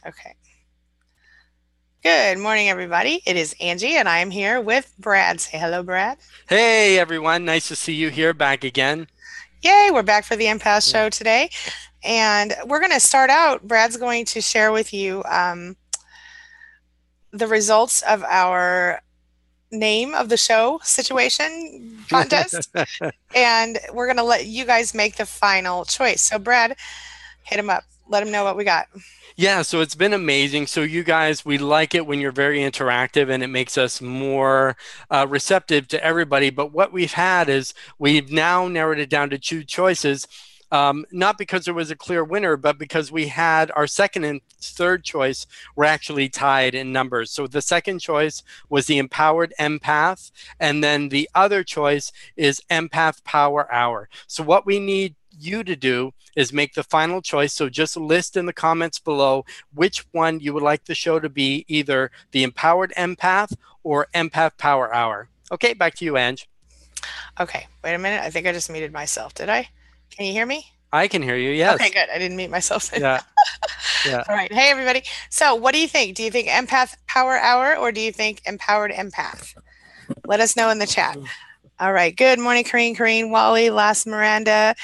Okay. Good morning, everybody. It is Angie, and I am here with Brad. Say hello, Brad. Hey everyone, nice to see you here back again. Yay, we're back for the Empath Yeah. show today. And we're going to start out. Brad's going to share with you the results of our name of the show situation contest. And we're going to let you guys make the final choice. So, Brad, hit him up. Let him know what we got. Yeah, so it's been amazing. So you guys, we like it when you're very interactive and it makes us more receptive to everybody. But what we've had is we've now narrowed it down to two choices. Not because there was a clear winner, but because we had our second and third choice were actually tied in numbers. So the second choice was the Empowered Empath, and then the other choice is Empath Power Hour. So what we need you to do is make the final choice. So just list in the comments below which one you would like the show to be, either the Empowered Empath or Empath Power Hour. Okay, back to you, Ange. Okay, wait a minute. I think I just muted myself. Did I? Can you hear me? I can hear you. Okay, Yes. good. I didn't mute myself. Yeah. Yeah. All right. Hey, everybody. So, what do you think? Do you think Empath Power Hour or do you think Empowered Empath? Let us know in the chat. All right. Good morning, Kareen, Wally, Last Miranda,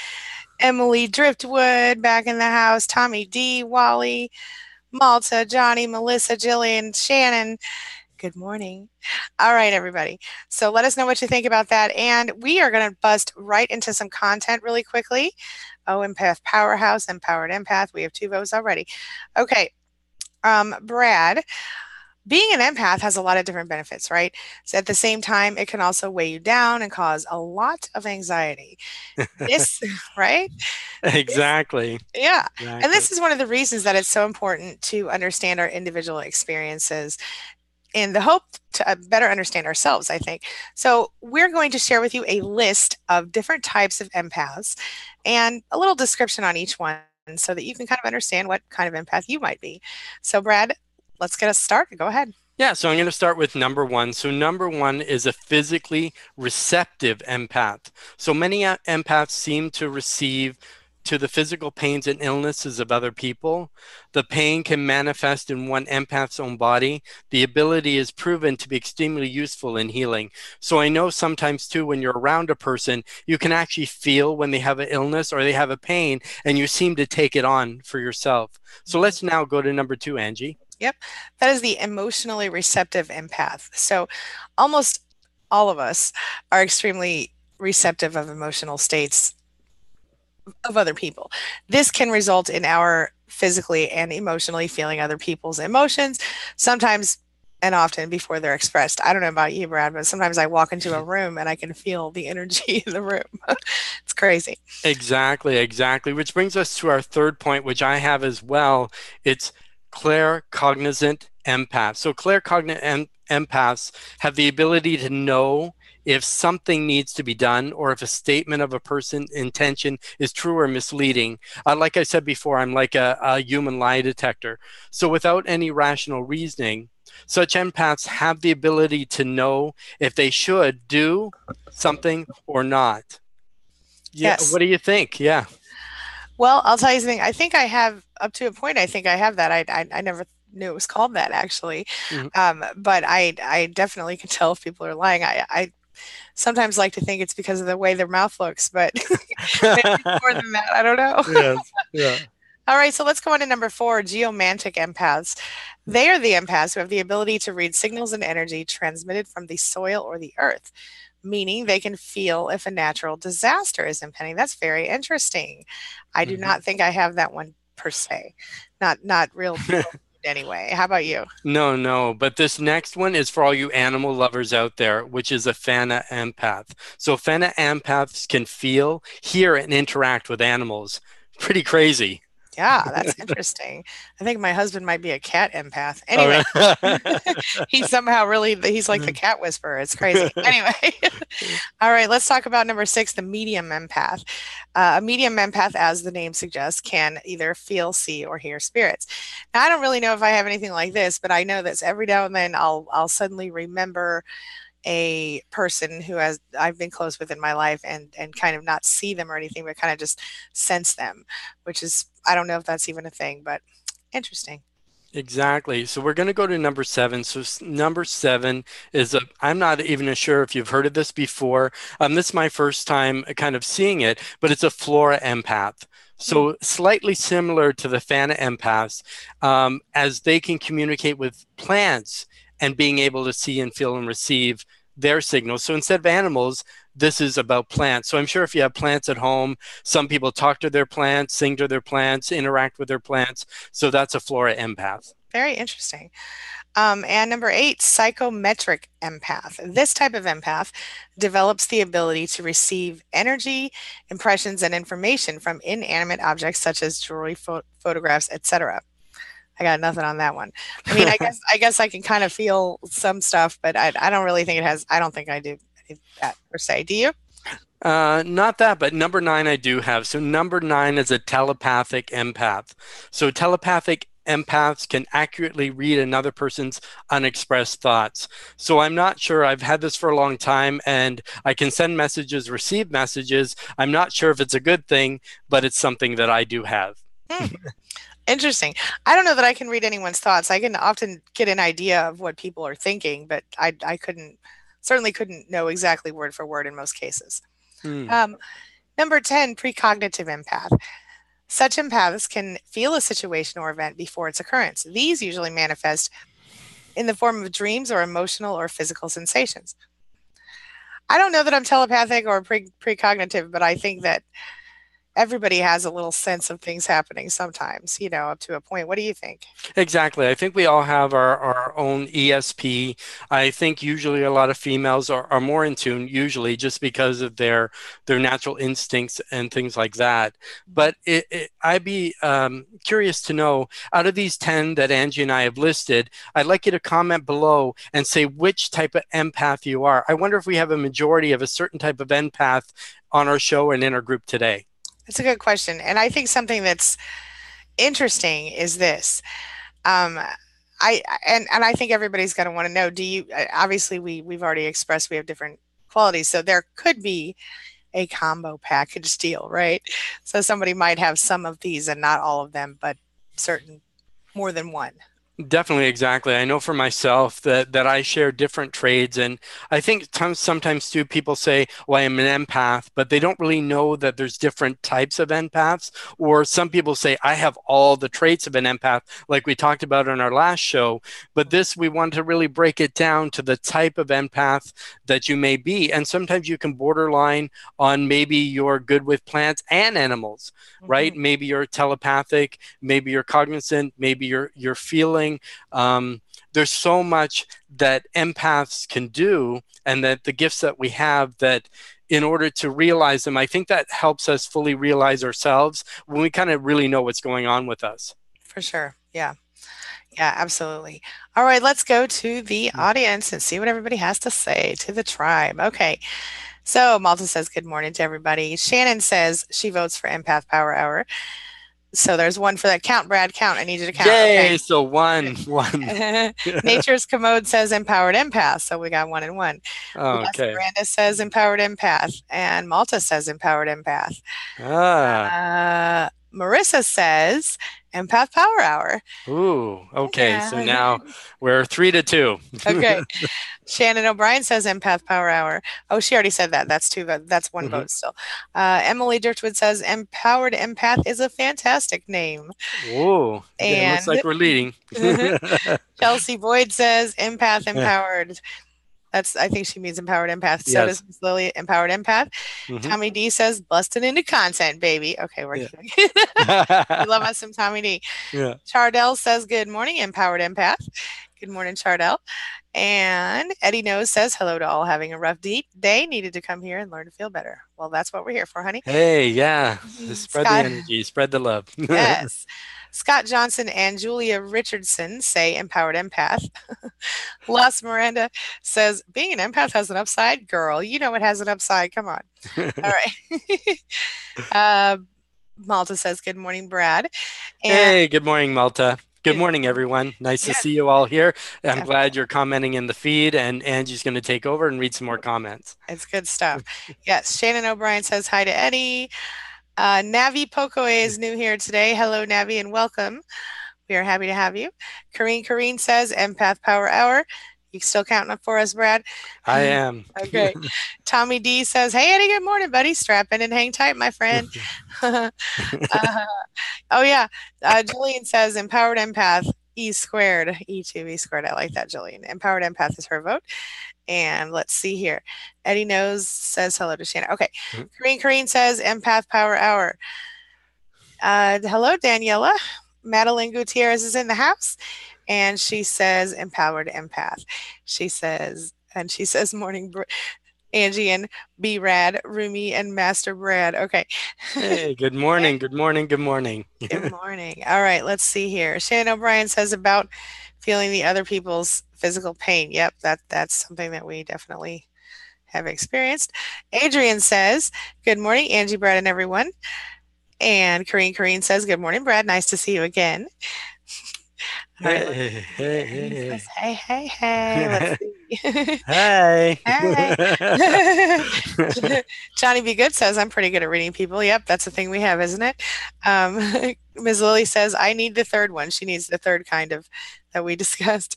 Emily Driftwood back in the house, Tommy D, Wally, Malta, Johnny, Melissa, Jillian, Shannon. Good morning. All right, everybody. So let us know what you think about that. And we are going to bust right into some content really quickly. Oh, Empath Powerhouse, Empowered Empath. We have 2 votes already. Okay. Brad, being an empath has a lot of different benefits, right? So at the same time, it can also weigh you down and cause a lot of anxiety. This, right? This, Exactly. yeah. And Exactly. this is one of the reasons that it's so important to understand our individual experiences in the hope to better understand ourselves, I think. So, we're going to share with you a list of different types of empaths and a little description on each one so that you can kind of understand what kind of empath you might be. So, Brad, let's get us started. Go ahead. Yeah, so I'm going to start with number one. So number one is a physically receptive empath. So many empaths seem to receive to the physical pains and illnesses of other people. The pain can manifest in one empath's own body. The ability is proven to be extremely useful in healing. So I know sometimes too, when you're around a person, you can actually feel when they have an illness or they have a pain, and you seem to take it on for yourself. So let's now go to number two, Angie. Yep. That is the emotionally receptive empath. So, almost all of us are extremely receptive of emotional states of other people. This can result in our physically and emotionally feeling other people's emotions, sometimes and often before they're expressed. I don't know about you, Brad, but sometimes I walk into a room and I can feel the energy in the room. It's crazy. Exactly, exactly. Which brings us to our third point, which I have as well. It's claircognizant empath. So claircognizant empaths have the ability to know if something needs to be done or if a statement of a person's intention is true or misleading. Like I said before, I'm like a human lie detector. So without any rational reasoning, such empaths have the ability to know if they should do something or not. Yeah, Yes. what do you think? Yeah. Well, I'll tell you something. I think I have, up to a point, I think I have that. I never knew it was called that actually. Mhm. But I definitely can tell if people are lying. I sometimes like to think it's because of the way their mouth looks, but maybe it's more than that. I don't know. Yes. Yeah. All right, so let's go on to number 4, geomantic empaths. They are the empaths who have the ability to read signals and energy transmitted from the soil or the earth, meaning they can feel if a natural disaster is impending. That's very interesting. I do Mhm. not think I have that one per se. Not real anyway. How about you? No, no, but this next one is for all you animal lovers out there, which is a Fana empath. So Fana empaths can feel, hear, and interact with animals. Pretty crazy. Yeah, that's interesting. I think my husband might be a cat empath. All Anyway, right. he's somehow really he's like the cat whisperer. It's crazy. Anyway, all right, let's talk about number 6, the medium empath. A medium empath, as the name suggests, can either feel, see, or hear spirits. Now, I don't really know if I have anything like this, but I know that every now and then I'll suddenly remember a person who has I've been close with in my life and kind of not see them or anything, but kind of just sense them, which is I don't know if that's even a thing, but interesting. Exactly. So we're going to go to number seven. So number seven is I'm not even sure if you've heard of this before. This is my first time kind of seeing it, but it's a Flora Empath. Hmm. So slightly similar to the Fana Empaths, as they can communicate with plants and being able to see and feel and receive their signals. So instead of animals, this is about plants. So I'm sure if you have plants at home, some people talk to their plants, sing to their plants, interact with their plants. So that's a Flora Empath. Very interesting. And number eight, psychometric empath. This type of empath develops the ability to receive energy, impressions, and information from inanimate objects such as jewelry, photographs, etc. I got nothing on that one. I mean, I guess I can kind of feel some stuff, but I don't really think it has. I don't think I do that per se. Do you? Not that, but number nine I do have. So number nine is a telepathic empath. So telepathic empaths can accurately read another person's unexpressed thoughts. So I'm not sure. I've had this for a long time and I can send messages, receive messages. I'm not sure if it's a good thing, but it's something that I do have. Hmm. Interesting. I don't know that I can read anyone's thoughts. I can often get an idea of what people are thinking, but I couldn't, certainly couldn't know exactly word for word in most cases. Hmm. Um, Number 10, precognitive empath. Such empaths can feel a situation or event before its occurrence. These usually manifest in the form of dreams or emotional or physical sensations. I don't know that I'm telepathic or precognitive, but I think that everybody has a little sense of things happening sometimes, up to a point. What do you think? Exactly. I think we all have our own ESP. I think usually a lot of females are more in tune, usually just because of their natural instincts and things like that. But I'd be curious to know, out of these 10 that Angie and I have listed, I'd like you to comment below and say which type of empath you are. I wonder if we have a majority of a certain type of empath on our show and in our group today. That's a good question. And I think something that's interesting is this. Um, and I think everybody's going to want to know, do you, obviously we've already expressed we have different qualities. So there could be a combo package deal, right? So somebody might have some of these and not all of them, but certain more than one. Definitely, exactly. I know for myself that I share different trades, and I think sometimes too people say, "Well, I am an empath," but they don't really know that there's different types of empaths. Or some people say, "I have all the traits of an empath," like we talked about in our last show. But this, we want to really break it down to the type of empath that you may be, and sometimes you can borderline on maybe you're good with plants and animals, right? Mhm. Maybe you're telepathic, maybe you're cognizant, maybe you're feeling. um, there's so much that empaths can do, and that the gifts that we have, that in order to realize them, I think that helps us fully realize ourselves when we kind of really know what's going on with us. For sure. Yeah. Yeah, absolutely. All right, let's go to the audience and see what everybody has to say to the tribe. Okay. So Malta says good morning to everybody. Shannon says she votes for Empath Power Hour. So there's one for that. Count, Brad, count. I need you to count. Yay! So one. Okay. Nature's Commode says Empowered Empath. So we got one and one. Les Okay. Miranda says Empowered Empath. And Malta says Empowered Empath. Ah. Marissa says Empath Power Hour. Ooh. Okay. So Yeah. now we're 3-2. Okay. Shannon O'Brien says Empath Power Hour. Oh, she already said that. That's two. That's one Mhm. vote still. Emily Dirtwood says Empowered Empath is a fantastic name. Ooh. Yeah, it looks And like we're leading. Chelsea Boyd says Empath Empowered. I think she means Empowered Empath. So Yes. does Miss Lily, Empowered Empath. Hmm. Tommy D says busting into content, baby. Okay, we're Yeah. kidding. We love us some Tommy D. Yeah. Chardell says good morning, Empowered Empath. Good morning, Chardell. And Eddie Knows says hello to all having a rough day. Needed to come here and learn to feel better. Well, that's what we're here for, honey. Hey, yeah. Spread the Scott, energy, spread the love. yes. Scott Johnson and Julia Richardson say Empowered Empath. Las Miranda says being an empath has an upside. Girl, you know it has an upside. Come on. All right. uh, Malta says good morning, Brad. And Hey, good morning, Malta. Good good morning, morning. everyone. Nice to Yes, see you all here. I'm glad definitely. you're commenting in the feed, and Angie's going to take over and read some more comments. It's good stuff. Yes, Shannon O'Brien says hi to Eddie. Navi Pocoe is new here today. Hello, Navi, and welcome. We are happy to have you. Kareen says, Empath Power Hour. You still counting up for us, Brad? I am. Okay. Tommy D says, hey, Eddie, good morning, buddy. Strap in and hang tight, my friend. Oh, yeah. Jillian says, Empowered Empath, E squared, E2, E squared. I like that, Jillian. Empowered Empath is her vote. And let's see here. Eddie Knows says hello to Shannon. Okay. Kareen says, Empath Power Hour. Hello, Daniela. Madeline Gutierrez is in the house. And she says, Empowered Empath. She says, morning, Angie and b-rad, Rumi, and Master Brad. Okay. Hey, good morning. Good morning. Good morning. Good morning. All right, let's see here. Shannon O'Brien says about feeling the other people's physical pain. Yep, that's something that we definitely have experienced. Adrian says, good morning, Angie, Brad, and everyone. And Kareen says, good morning, Brad. Nice to see you again. All right, Hey. Hey. Let's see. Hey. Hey. Johnny B. Good says, I'm pretty good at reading people. Yep, that's the thing we have, isn't it? Ms. Lily says, I need the third one. She needs the third kind of that we discussed.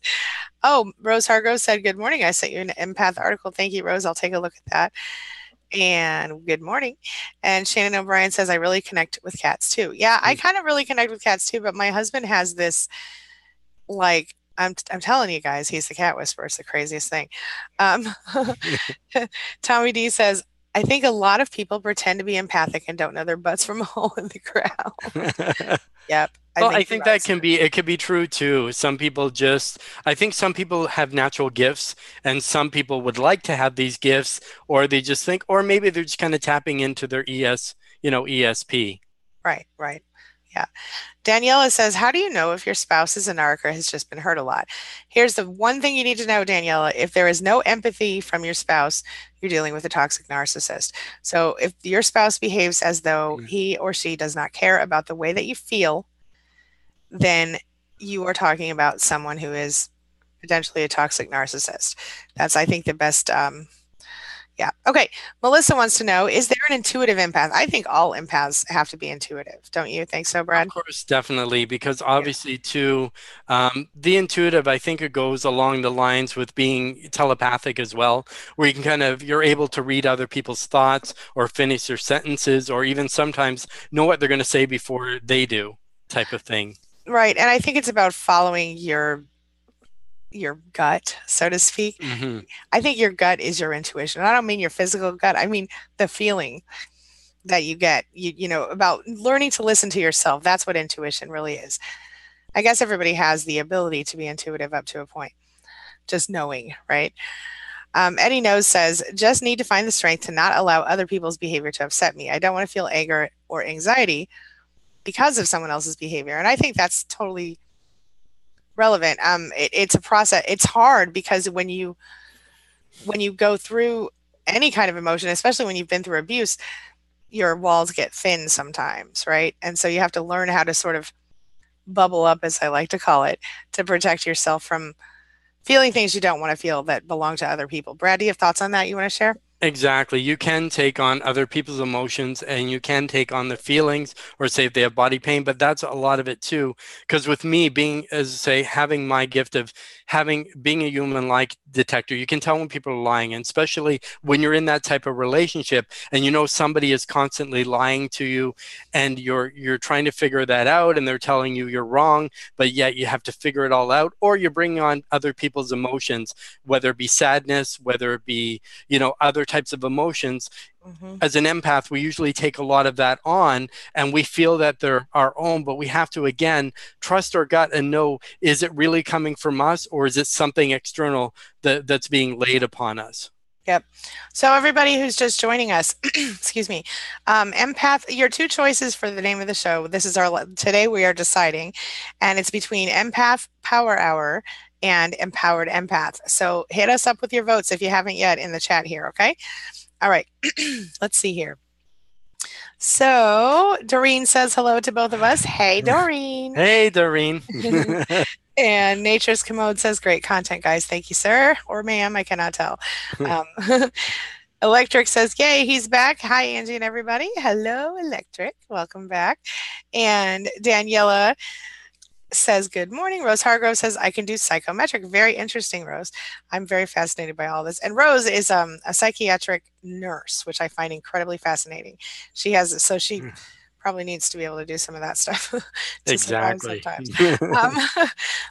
Oh, Rose Hargrove said, good morning. I sent you an empath article. Thank you, Rose. I'll take a look at that. And good morning. And Shannon O'Brien says, I really connect with cats too. Yeah, I kind of really connect with cats too, but my husband has this, like, I'm telling you guys, he's the cat whisperer. It's the craziest thing. Tommy D says, I think a lot of people pretend to be empathic and don't know their butts from a hole in the ground. Yep. I think that it could be true too. Some people I think some people have natural gifts and some people would like to have these gifts, or they just think, or maybe they're just kind of tapping into their ESP. Right. Yeah. Daniela says, how do you know if your spouse is a narc or has just been hurt a lot? Here's the one thing you need to know, Daniela. If there is no empathy from your spouse, you're dealing with a toxic narcissist. So if your spouse behaves as though he or she does not care about the way that you feel, then you are talking about someone who is potentially a toxic narcissist. That's, I think, the best. Yeah. Okay. Melissa wants to know, is there an intuitive empath? I think all empaths have to be intuitive. Don't you think so, Brad? Of course, definitely, because obviously too, the intuitive, I think it goes along the lines with being telepathic as well, where you can you're able to read other people's thoughts or finish their sentences, or even sometimes know what they're going to say before they do, type of thing. Right. And I think it's about following your gut, so to speak. Mm-hmm. I think your gut is your intuition. I don't mean your physical gut. I mean the feeling that you get, about learning to listen to yourself. That's what intuition really is. I guess everybody has the ability to be intuitive up to a point, just knowing, right? Eddie Knows says, just need to find the strength to not allow other people's behavior to upset me. I don't want to feel anger or anxiety because of someone else's behavior. And I think that's totally relevant. It's a process. It's hard because when you go through any kind of emotion, especially when you've been through abuse, your walls get thin sometimes, right? And so you have to learn how to sort of bubble up, as I like to call it, to protect yourself from feeling things you don't want to feel that belong to other people. Brad, do you have thoughts on that you want to share? Exactly. You can take on other people's emotions and you can take on their feelings, or say if they have body pain, but that's a lot of it too. Because with me being, as I say, having my gift of being a human like detector, you can tell when people are lying, and especially when you're in that type of relationship and somebody is constantly lying to you and you're trying to figure that out and they're telling you you're wrong, but yet you have to figure it all out, or you're bringing on other people's emotions, whether it be sadness, whether it be, other types of emotions. Mm-hmm. As an empath, we usually take a lot of that on and we feel that they're our own, but we have to, again, trust our gut and know, is it really coming from us or is it something external that's being laid upon us? Yep. So everybody who's just joining us, excuse me, empath, your two choices for the name of the show. Today we are deciding, and it's between Empath Power Hour and Empowered Empath. So hit us up with your votes if you haven't yet in the chat here, okay? All right, let's see here. So Doreen says hello to both of us. Hey, Doreen. Hey, Doreen. And Nature's Commode says, great content, guys. Thank you, sir. Or ma'am, I cannot tell. Electric says, yay, he's back. Hi, Angie and everybody. Hello, Electric. Welcome back. And Daniela says, good morning. Rose Hargrove says, I can do psychometric. Very interesting, Rose. I'm very fascinated by all this. And Rose is a psychiatric nurse, which I find incredibly fascinating. She probably needs to be able to do some of that stuff to survive Exactly. sometimes. Um,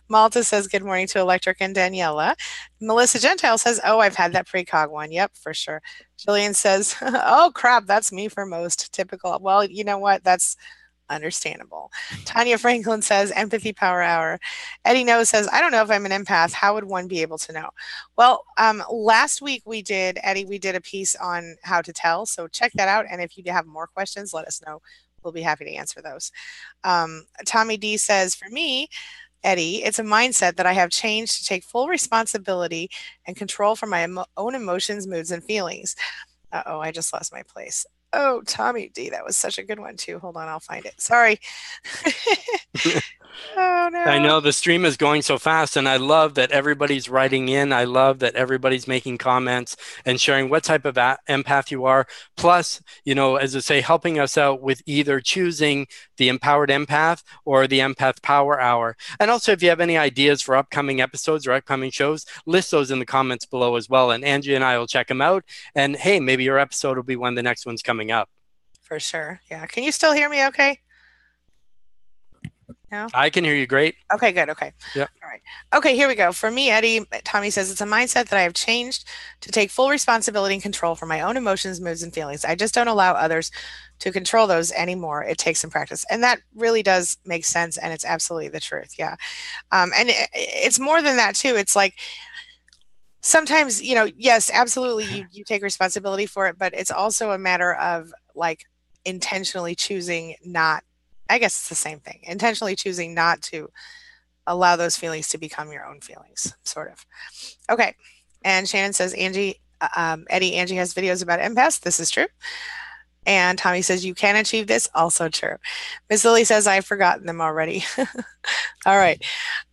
Malta says, good morning to Electric and Daniela. Melissa Gentile says, oh, I've had that precog one. Yep, for sure. Jillian says, oh, crap, that's me for most. Typical. Well, you know what? That's understandable. Tanya Franklin says, empathy power hour. Eddie Knows says, I don't know if I'm an empath. How would one be able to know? Well, last week Eddie, we did a piece on how to tell. So check that out. And if you have more questions, let us know. We'll be happy to answer those. Tommy D says, for me, Eddie, it's a mindset that I have changed to take full responsibility and control for my own emotions, moods, and feelings. Uh-oh, I just lost my place. Oh, Tommy D, that was such a good one too. Hold on, I'll find it. Sorry. Oh I no. know the stream is going so fast, and I love that everybody's writing in. I love that everybody's making comments and sharing what type of empath you are. Plus, as I say, helping us out with either choosing the Empowered Empath or the Empath Power Hour. And also, if you have any ideas for upcoming episodes or upcoming shows, list those in the comments below as well. And Angie and I will check them out. And hey, maybe your episode will be when the next one's coming up. For sure. Yeah. Can you still hear me okay? No? I can hear you great. Okay, good. Okay. Yep. All right. Okay, here we go. For me, Eddie, Tommy says it's a mindset that I have changed to take full responsibility and control for my own emotions, moods, and feelings. I just don't allow others to control those anymore. It takes some practice. And that really does make sense. And it's absolutely the truth. Yeah. And it's more than that, too. It's like, sometimes, yes, absolutely, you take responsibility for it, but it's also a matter of like intentionally choosing not, I guess it's the same thing, intentionally choosing not to allow those feelings to become your own feelings, sort of. Okay. And Shannon says, Angie, Angie has videos about empaths. This is true. And Tommy says, you can achieve this. Also true. Miss Lily says, I've forgotten them already. All right.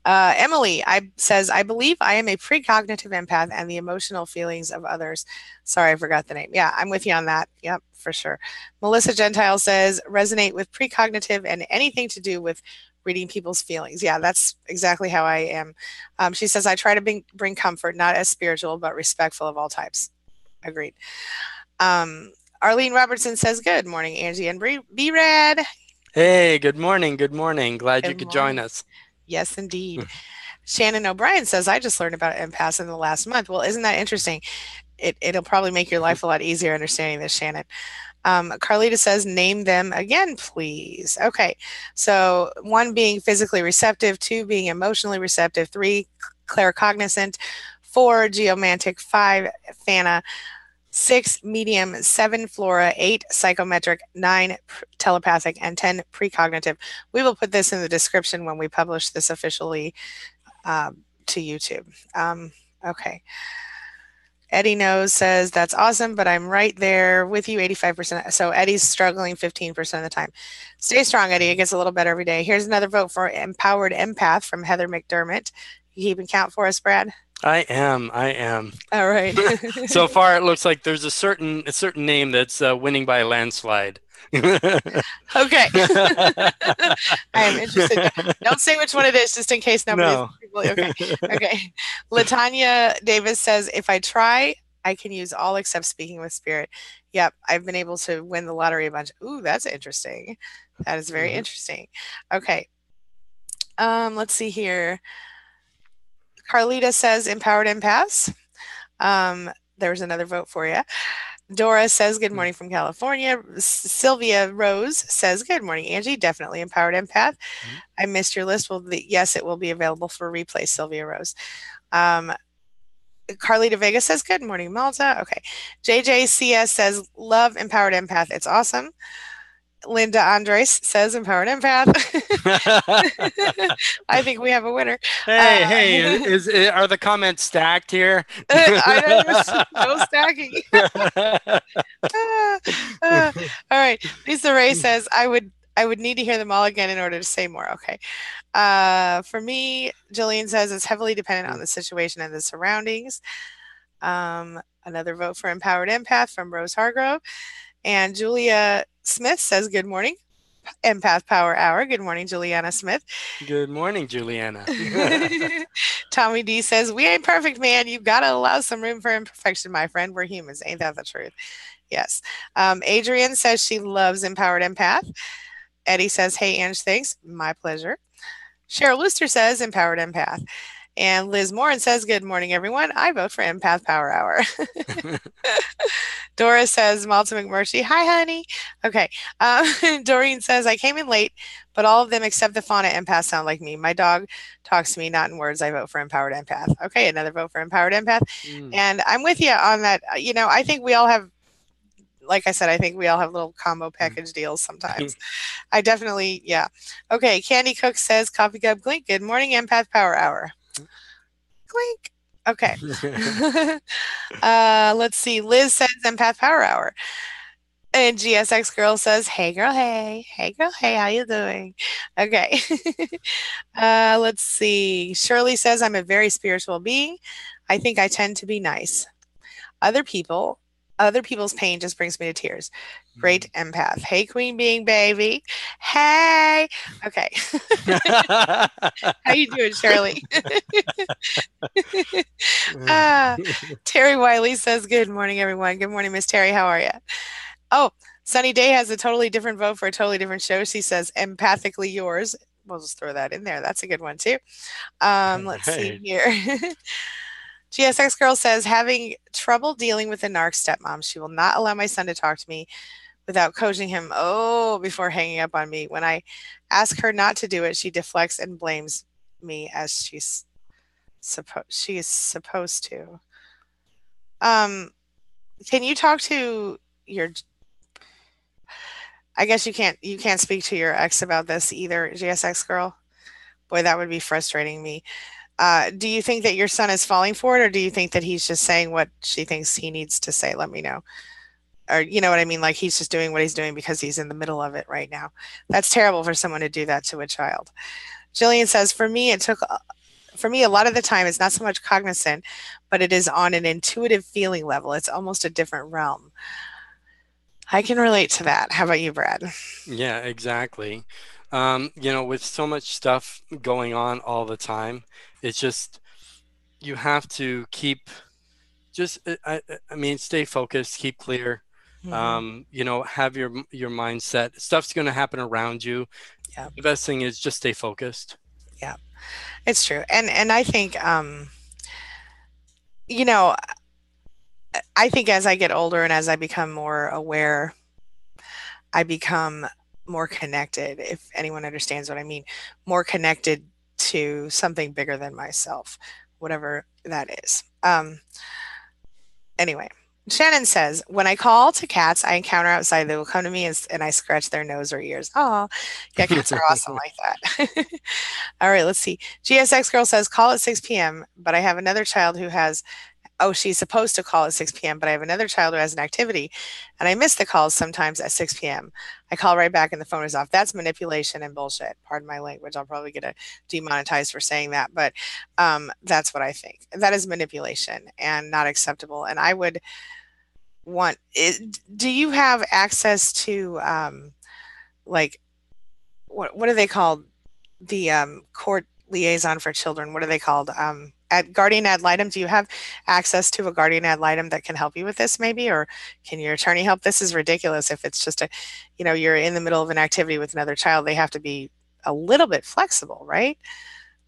Emily says, I believe I am a precognitive empath and the emotional feelings of others. Sorry, I forgot the name. Yeah, I'm with you on that. Yep, for sure. Melissa Gentile says, resonate with precognitive and anything to do with reading people's feelings. Yeah, that's exactly how I am. She says, I try to bring comfort, not as spiritual, but respectful of all types. Agreed. Arlene Robertson says, good morning, Angie and b-rad. Hey, good morning. Good morning. Glad you Good could join morning. us. Yes, indeed. Shannon O'Brien says, I just learned about empaths in the last month. Well, isn't that interesting? It'll probably make your life a lot easier understanding this, Shannon. Carlita says, name them again, please. Okay. So 1 being physically receptive, 2 being emotionally receptive, 3 claircognizant, 4 geomantic, 5 Fana, 6 medium, 7 Flora, 8 psychometric, 9 telepathic, and 10 precognitive. We will put this in the description when we publish this officially to YouTube. Okay. Eddie Knows says, that's awesome, but I'm right there with you 85%. So Eddie's struggling 15% of the time. Stay strong, Eddie. It gets a little better every day. Here's another vote for Empowered Empath from Heather McDermott. You keeping count for us, Brad? I am. All right. So far, it looks like there's a certain name that's winning by a landslide. Okay. I am interested. Don't say which one it is, just in case nobody. No. Okay. Okay. Latanya Davis says, if I try, I can use all except speaking with spirit. Yep. I've been able to win the lottery a bunch. Ooh, that's interesting. That is very interesting. Okay. Let's see here. Carlita says Empowered Empaths. There's another vote for you. Dora says, good morning from California. Sylvia Rose says, good morning, Angie. Definitely Empowered Empath. I missed your list. Well, yes, it will be available for replay, Sylvia Rose. Carlita Vega says, good morning, Malta. Okay. JJCS says, love Empowered Empath. It's awesome. Linda Andres says Empowered Empath. I think we have a winner. Hey, are the comments stacked here? I know, no stacking. All right. Lisa Ray says, I would need to hear them all again in order to say more. Okay. For me, Jillian says it's heavily dependent on the situation and the surroundings. Another vote for Empowered Empath from Rose Hargrove. And Julia Smith says, good morning. Empath Power Hour. Good morning, Juliana Smith. Good morning, Juliana. Tommy D says, we ain't perfect, man. You've got to allow some room for imperfection, my friend. We're humans. Ain't that the truth? Yes. Adrienne says she loves Empowered Empath. Eddie says, hey, Ange, thanks. My pleasure. Cheryl Looster says, Empowered Empath. And Liz Morin says, good morning, everyone. I vote for Empath Power Hour. Dora says, Malta McMurtry, hi, honey. Okay. Doreen says, I came in late, but all of them except the fauna empath sound like me. My dog talks to me, not in words. I vote for Empowered Empath. Okay, another vote for Empowered Empath. And I'm with you on that. I think we all have, like I said, I think we all have little combo package deals sometimes. I definitely, yeah. Okay, Candy Cook says, coffee cup clink. Good morning, Empath Power Hour. Clink. Okay. Let's see. Liz says Empath Power Hour. And GSX Girl says, hey, girl, hey. Hey, girl, hey, how you doing? Okay. Let's see. Shirley says, I'm a very spiritual being. I think I tend to be nice. Other people's pain just brings me to tears. Great empath. Hey, queen being baby. Hey. Okay. How you doing, Shirley? Terry Wiley says, good morning, everyone. Good morning, Miss Terry. How are you? Oh, Sunny Day has a totally different vote for a totally different show. She says, empathically yours. We'll just throw that in there. That's a good one, too. Let's see here. GSX Girl says, having trouble dealing with a narc stepmom. She will not allow my son to talk to me without coaching him, before hanging up on me. When I ask her not to do it, she deflects and blames me as she is supposed to. Can you talk to your... I guess you can't speak to your ex about this either, GSX Girl? Boy, that would be frustrating me. Do you think that your son is falling for it, or do you think that he's just saying what she thinks he needs to say? Let me know. Or you know what I mean? Like he's just doing what he's doing because he's in the middle of it right now. That's terrible for someone to do that to a child. Jillian says, for me, a lot of the time, it's not so much cognizant, but it is on an intuitive feeling level. It's almost a different realm. I can relate to that. How about you, Brad? Yeah, exactly. With so much stuff going on all the time, it's just you have to keep stay focused, keep clear. Have your mindset. Stuff's going to happen around you. Yeah. The best thing is just stay focused. Yeah, it's true. And I think, you know, I think as I get older and as I become more aware, I become more connected, if anyone understands what I mean, more connected to something bigger than myself, whatever that is. Anyway, Shannon says, when I call to cats I encounter outside, they will come to me and I scratch their nose or ears. Oh, yeah, cats are awesome like that. All right, let's see. GSX Girl says, call at 6 p.m., but I have another child who has... Oh, she's supposed to call at 6 p.m., but I have another child who has an activity, and I miss the calls sometimes at 6 p.m. I call right back and the phone is off. That's manipulation and bullshit. Pardon my language. I'll probably get demonetized for saying that, but that's what I think. That is manipulation and not acceptable. And I would want it. Do you have access to like what are they called? The court liaison for children. What are they called? At guardian ad litem, do you have access to a guardian ad litem that can help you with this maybe, or can your attorney help? This is ridiculous. If it's just you're in the middle of an activity with another child, they have to be a little bit flexible, right?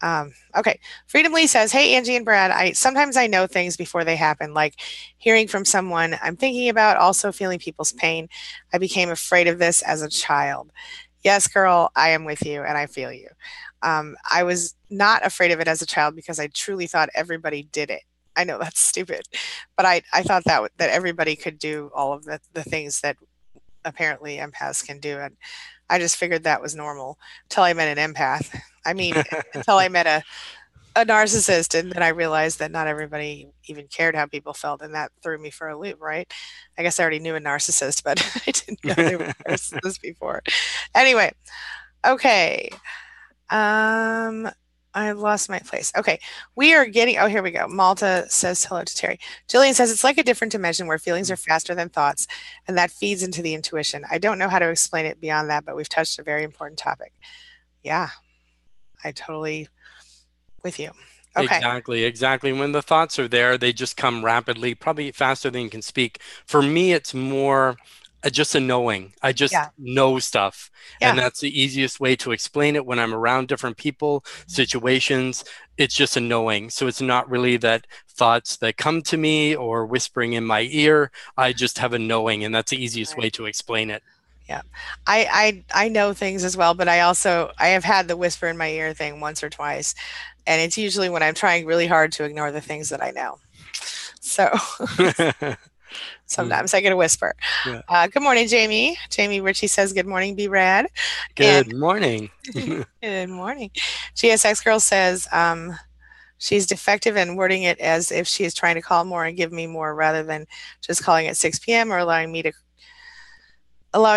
Okay. Freedom Lee says, hey, Angie and Brad, sometimes I know things before they happen, like hearing from someone I'm thinking about, also feeling people's pain. I became afraid of this as a child. Yes, girl, I am with you and I feel you. I was not afraid of it as a child because I truly thought everybody did it. I know that's stupid, but I thought that everybody could do all of the things that apparently empaths can do. And I just figured that was normal until I met an empath. I mean, until I met a narcissist, and then I realized that not everybody even cared how people felt, and that threw me for a loop, right? I guess I already knew a narcissist, but I didn't know they were a narcissist before. Anyway, okay. All I lost my place. Okay. We are getting, oh, here we go. Malta says hello to Terry. Jillian says it's like a different dimension where feelings are faster than thoughts, and that feeds into the intuition. I don't know how to explain it beyond that, but we've touched a very important topic. Yeah, I totally with you. Okay. Exactly, exactly. When the thoughts are there, they just come rapidly, probably faster than you can speak. For me, it's more just a knowing. I just Yeah. know stuff. And Yeah. that's the easiest way to explain it when I'm around different people, situations. It's just a knowing. So it's not really that thoughts that come to me or whispering in my ear. I just have a knowing, and that's the easiest Right. way to explain it. Yeah. I know things as well, but I have had the whisper in my ear thing once or twice, and it's usually when I'm trying really hard to ignore the things that I know. So Mhm. sometimes I get a whisper. Yeah. Good morning, Jamie. Jamie Ritchie says, good morning, b-rad. And Good morning. good morning. GSX Girl says, she's defective in wording it as if she is trying to call more and give me more rather than just calling at 6 p.m. or allowing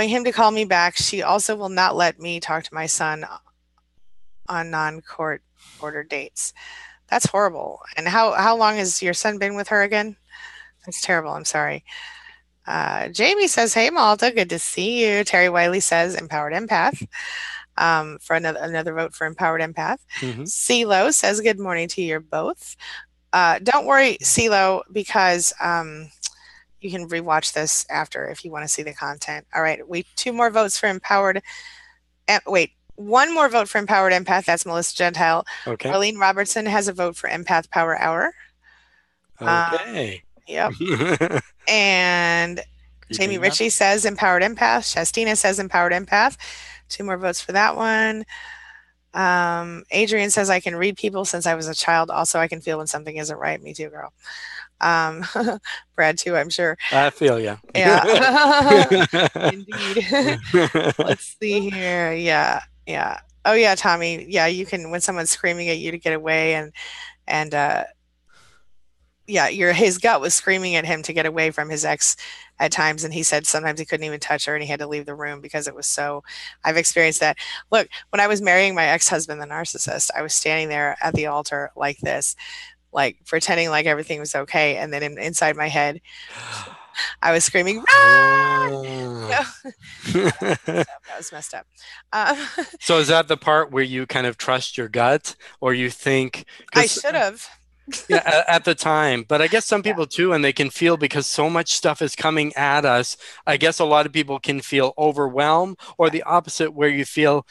him to call me back. She also will not let me talk to my son on non-court order dates. That's horrible. And how long has your son been with her again? That's terrible. I'm sorry. Jamie says, "Hey Malta, good to see you." Terry Wiley says, "Empowered Empath." For another vote for Empowered Empath. Mhm. CeeLo says, "Good morning to you both." Don't worry, CeeLo, because you can rewatch this after if you want to see the content. All right, we two more votes for Empowered. Wait, one more vote for Empowered Empath. That's Melissa Gentile. Okay. Arlene Robertson has a vote for Empath Power Hour. Uh, Okay. yep. And Jamie Keeping up. Ritchie says Empowered Empath. Shastina says Empowered Empath. Two more votes for that one. Adrian says I can read people since I was a child. Also, I can feel when something isn't right. Me too, girl. Um, Brad too, I'm sure. I feel you. Yeah. Indeed. Let's see here. Yeah. Yeah. Oh yeah, Tommy. Yeah, you can when someone's screaming at you to get away and yeah, his gut was screaming at him to get away from his ex at times, and he said sometimes he couldn't even touch her and he had to leave the room because it was so. I've experienced that. Look, when I was marrying my ex-husband, the narcissist, I was standing there at the altar like this, like pretending like everything was okay, and then inside my head, I was screaming, "Run!" You Oh. know, that was messed up. Um, So is that the part where you kind of trust your gut, or you think, I because should have. yeah, at the time, but I guess some Yeah. people too, and they can feel because so much stuff is coming at us. I guess a lot of people can feel overwhelmed, or the opposite, where you feel,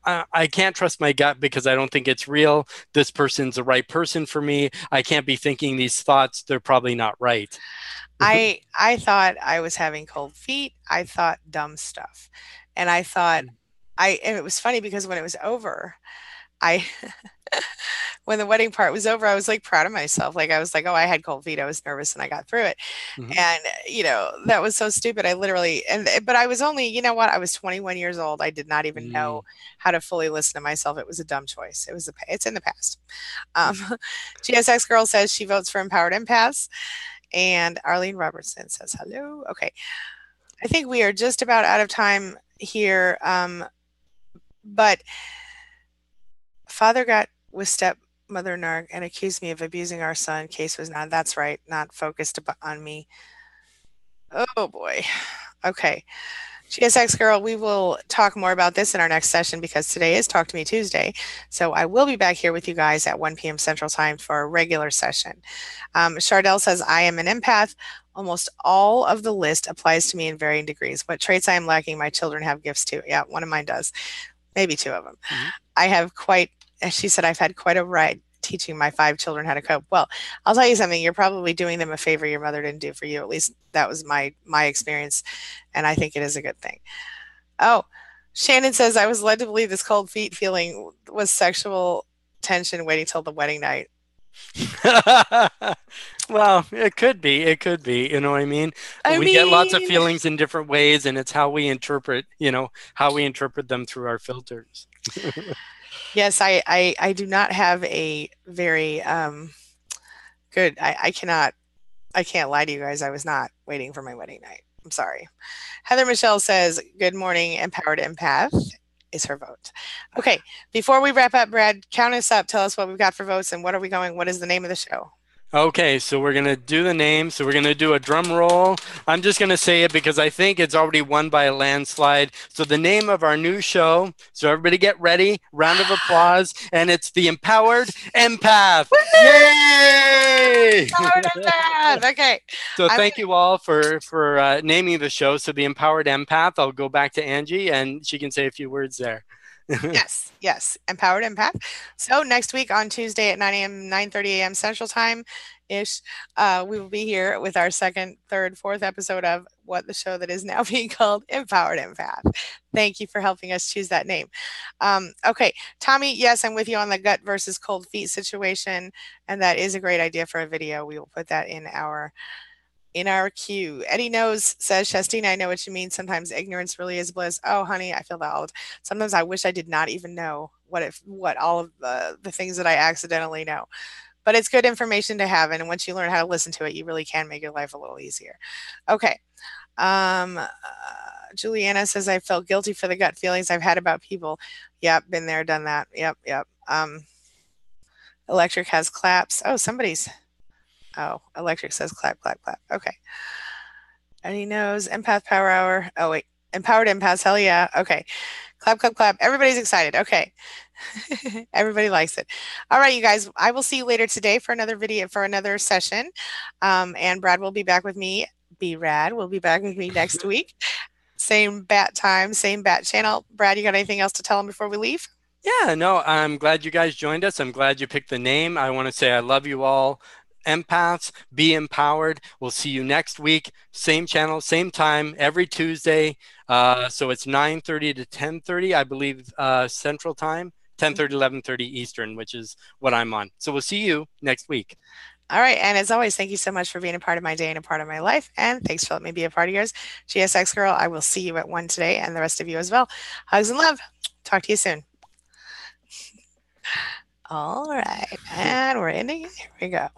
I can't trust my gut because I don't think it's real. This person's the right person for me. I can't be thinking these thoughts. They're probably not right. I thought I was having cold feet. I thought dumb stuff. And I thought and it was funny because when it was over, I when the wedding part was over, I was like proud of myself. Like I was like, "Oh, I had cold feet. I was nervous and I got through it." Mhm. And that was so stupid. I literally but I was only, you know what? I was 21 years old. I did not even know Mm. how to fully listen to myself. It was a dumb choice. It's in the past. Um, GSX Girl says she votes for Empowered Empaths. And Arlene Robertson says hello. Okay. I think we are just about out of time here. But father got with stepmother Narg and accused me of abusing our son. Case was not, that's right, not focused on me. Oh boy. Okay. GSX Girl, we will talk more about this in our next session because today is Talk to Me Tuesday. So I will be back here with you guys at 1 p.m. Central Time for a regular session. Chardell says, I am an empath. Almost all of the list applies to me in varying degrees. What traits I am lacking, my children have gifts too. Yeah, one of mine does. Maybe two of them. Mhm. I have quite, as she said, I've had quite a ride teaching my 5 children how to cope. Well, I'll tell you something. You're probably doing them a favor your mother didn't do for you. At least that was my experience, and I think it is a good thing. Oh, Shannon says I was led to believe this cold feet feeling was sexual tension waiting till the wedding night. Well, it could be. It could be. You know what I mean? I We get lots of mean, feelings in different ways, and it's how we interpret, how we interpret them through our filters. yes, I do not have a very good. I can't lie to you guys. I was not waiting for my wedding night. I'm sorry. Heather Michelle says, "Good morning, Empowered Empath." is her vote. Okay, before we wrap up, Brad, count us up. Tell us what we've got for votes and what are we going? What is the name of the show? Okay, so we're going to do the name. So we're going to do a drum roll. I'm just going to say it because I think it's already won by a landslide. So the name of our new show, so everybody get ready, round of applause, and it's the Empowered Empath. Yay! Empowered Empath. Okay. So thank you all for naming the show. So the Empowered Empath. I'll go back to Angie, and she can say a few words there. Yes, Empowered Empath. So next week on Tuesday at 9 a.m., 9:30 a.m. Central Time ish, we will be here with our second, third, fourth episode of what the show that is now being called Empowered Empath. Thank you for helping us choose that name. Okay, Tommy, yes, I'm with you on the gut versus cold feet situation, and that is a great idea for a video. We will put that in our queue. Eddie Knows says, Shastina, I know what you mean. Sometimes ignorance really is bliss. Oh, honey, I feel that all the time. Sometimes I wish I did not even know what all of the things that I accidentally know. But it's good information to have. And once you learn how to listen to it, you really can make your life a little easier. Okay. Juliana says, I felt guilty for the gut feelings I've had about people. Yep, been there, done that. Yep. Electric has claps. Oh, Electric says clap. Okay. Eddie Knows. Empath Power Hour. Oh, wait. Empowered Empaths. Hell yeah. Okay. Clap. Everybody's excited. Okay. Everybody likes it. All right, you guys. I will see you later today for another video, for another session. And Brad will be back with me. b-rad will be back with me next week. Same bat time, same bat channel. Brad, you got anything else to tell them before we leave? Yeah, no, I'm glad you guys joined us. I'm glad you picked the name. I want to say I love you all. Empaths, be empowered. We'll see you next week. Same channel, same time, every Tuesday. So it's 9:30 to 10:30, I believe, Central Time, 10:30, 11:30 Eastern, which is what I'm on. So we'll see you next week. All right. And as always, thank you so much for being a part of my day and a part of my life. And thanks for letting me be a part of yours. GSX Girl, I will see you at 1 today and the rest of you as well. Hugs and love. Talk to you soon. All right. And we're ending. Here we go.